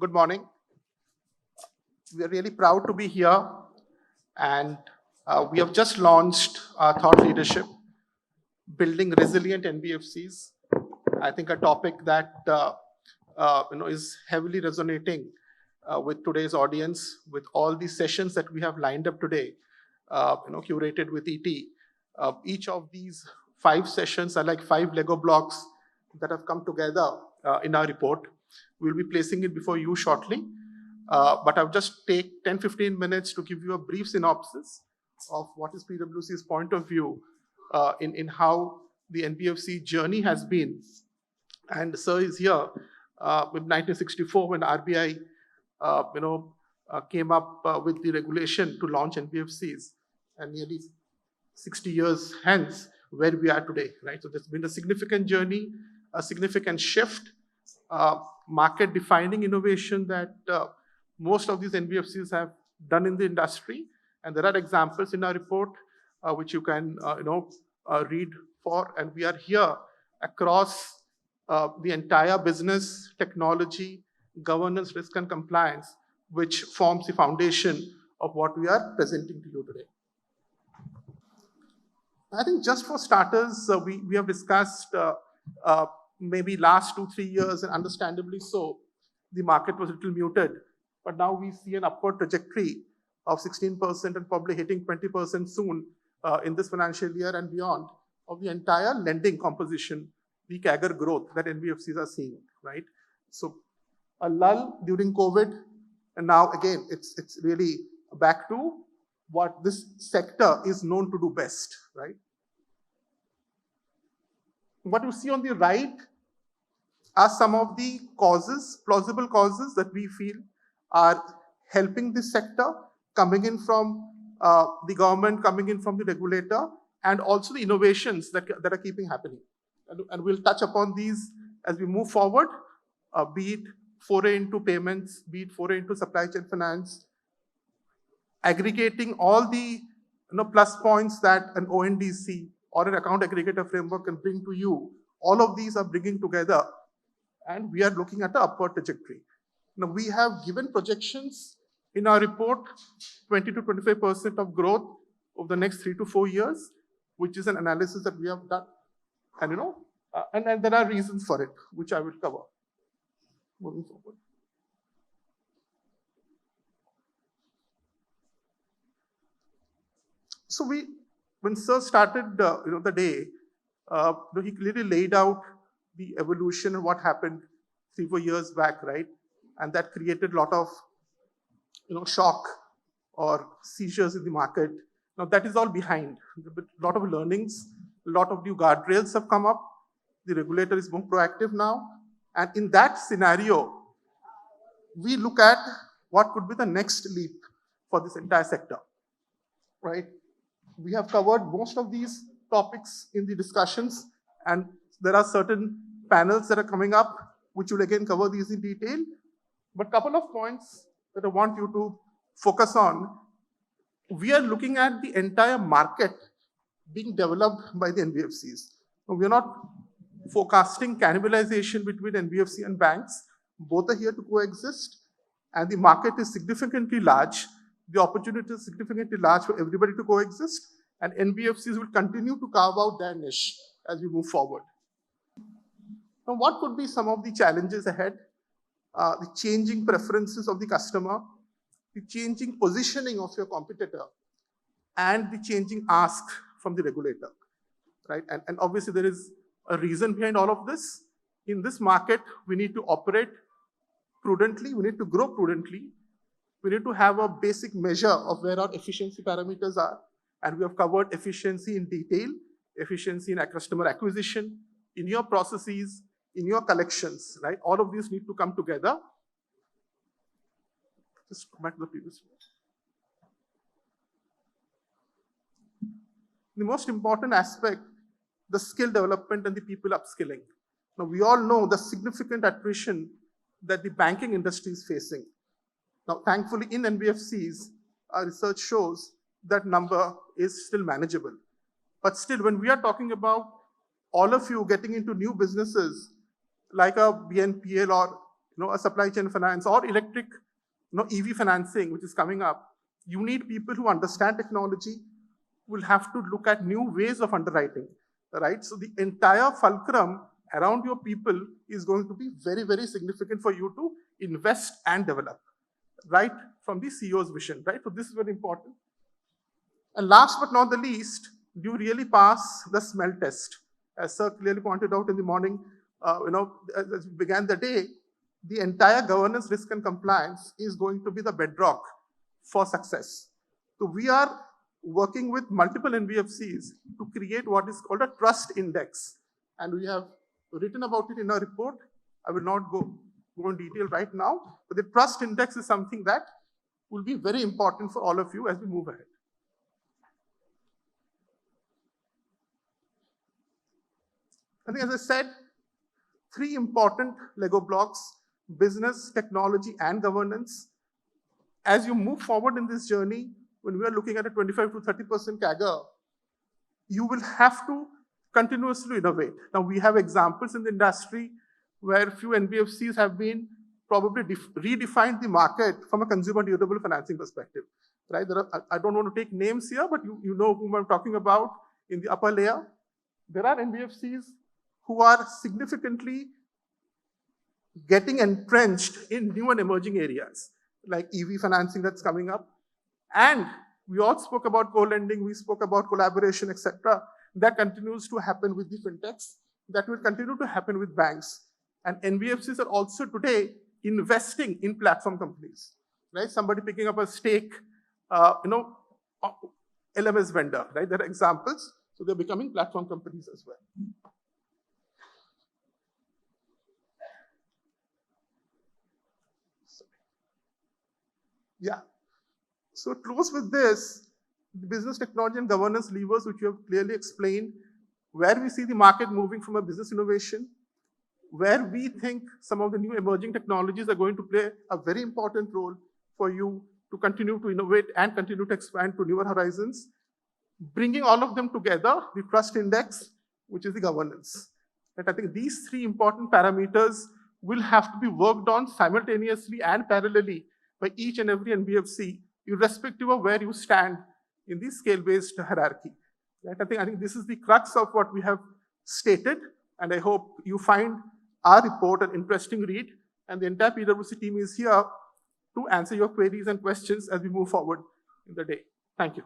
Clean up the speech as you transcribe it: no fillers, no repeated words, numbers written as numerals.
Good morning. We are really proud to be here, and we have just launched our thought leadership, building resilient NBFCs. I think a topic that is heavily resonating with today's audience, with all these sessions that we have lined up today, curated with ET. Each of these 5 sessions are like 5 Lego blocks that have come together in our report. We'll be placing it before you shortly. But I'll just take 10-15 minutes to give you a brief synopsis of what is PwC's point of view in how the NBFC journey has been. And Sir is here with 1964 when RBI came up with the regulation to launch NBFCs, and nearly 60 years hence where we are today, right? So there's been a significant journey, a significant shift, market defining innovation that most of these NBFCs have done in the industry. And there are examples in our report which you can read for. And we are here across the entire business, technology, governance, risk and compliance, which forms the foundation of what we are presenting to you today. I think just for starters, we have discussed maybe last 2-3 years, and understandably so, the market was a little muted. But now we see an upward trajectory of 16% and probably hitting 20% soon in this financial year and beyond of the entire lending composition, the CAGR growth that NBFCs are seeing, right? So a lull during COVID, and now again, it's really back to what this sector is known to do best, right? What you see on the right are some of the causes, plausible causes that we feel are helping this sector, coming in from the government, coming in from the regulator, and also the innovations that are keeping happening. And we'll touch upon these as we move forward, be it foray into payments, be it foray into supply chain finance, aggregating all the plus points that an ONDC or an account aggregator framework can bring to you. All of these are bringing together, and we are looking at the upward trajectory. Now, we have given projections in our report, 20 to 25% of growth over the next 3 to 4 years, which is an analysis that we have done. And, and there are reasons for it, which I will cover moving forward. So when Sir started, the day, he clearly laid out the evolution and what happened 3-4 years back, right? And that created a lot of, shock or seizures in the market. Now that is all behind. A lot of learnings, a lot of new guardrails have come up. The regulator is more proactive now. And in that scenario, we look at what could be the next leap for this entire sector, right? We have covered most of these topics in the discussions, and there are certain panels that are coming up, which will again cover these in detail. But a couple of points that I want you to focus on. We are looking at the entire market being developed by the NBFCs. We are not forecasting cannibalization between NBFC and banks. Both are here to coexist, and the market is significantly large. The opportunity is significantly large for everybody to coexist, and NBFCs will continue to carve out their niche as we move forward. Now, what could be some of the challenges ahead? The changing preferences of the customer, the changing positioning of your competitor, and the changing ask from the regulator, right? And obviously there is a reason behind all of this. In this market, we need to operate prudently, we need to grow prudently, we need to have a basic measure of where our efficiency parameters are. And we have covered efficiency in detail, efficiency in customer acquisition, in your processes, in your collections, right? All of these need to come together. Just go back to the previous one. The most important aspect, the skill development and the people upskilling. Now, we all know the significant attrition that the banking industry is facing. Now, thankfully, in NBFCs, our research shows that number is still manageable. But still, when we are talking about all of you getting into new businesses like a BNPL or a supply chain finance or electric, EV financing, which is coming up, you need people who understand technology, will have to look at new ways of underwriting, right? So the entire fulcrum around your people is going to be very, very significant for you to invest and develop, right? From the CEO's vision, right? So this is very important. And last but not the least, do you really pass the smell test? As Sir clearly pointed out in the morning, as we began the day, the entire governance, risk and compliance is going to be the bedrock for success. So we are working with multiple NBFCs to create what is called a trust index. And we have written about it in our report. I will not go in detail right now, but the trust index is something that will be very important for all of you as we move ahead. I think, as I said, 3 important Lego blocks: business, technology, and governance. As you move forward in this journey, when we are looking at a 25 to 30% CAGR, you will have to continuously innovate. Now, we have examples in the industry where few NBFCs have been probably redefined the market from a consumer durable financing perspective, right? I don't want to take names here, but you know whom I'm talking about in the upper layer. There are NBFCs who are significantly getting entrenched in new and emerging areas, like EV financing that's coming up. And we all spoke about co-lending, we spoke about collaboration, etc. That continues to happen with the fintechs. That will continue to happen with banks. And NBFCs are also today investing in platform companies, right? Somebody picking up a stake, LMS vendor, right? There are examples. So they're becoming platform companies as well. Yeah. So close with this, the business, technology, and governance levers, which you have clearly explained, where we see the market moving from a business innovation, where we think some of the new emerging technologies are going to play a very important role for you to continue to innovate and continue to expand to newer horizons. Bringing all of them together, the trust index, which is the governance. And I think these 3 important parameters will have to be worked on simultaneously and parallelly by each and every NBFC, irrespective of where you stand in the scale-based hierarchy. Right? I think this is the crux of what we have stated, and I hope you find our report an interesting read, and the entire PwC team is here to answer your queries and questions as we move forward in the day. Thank you.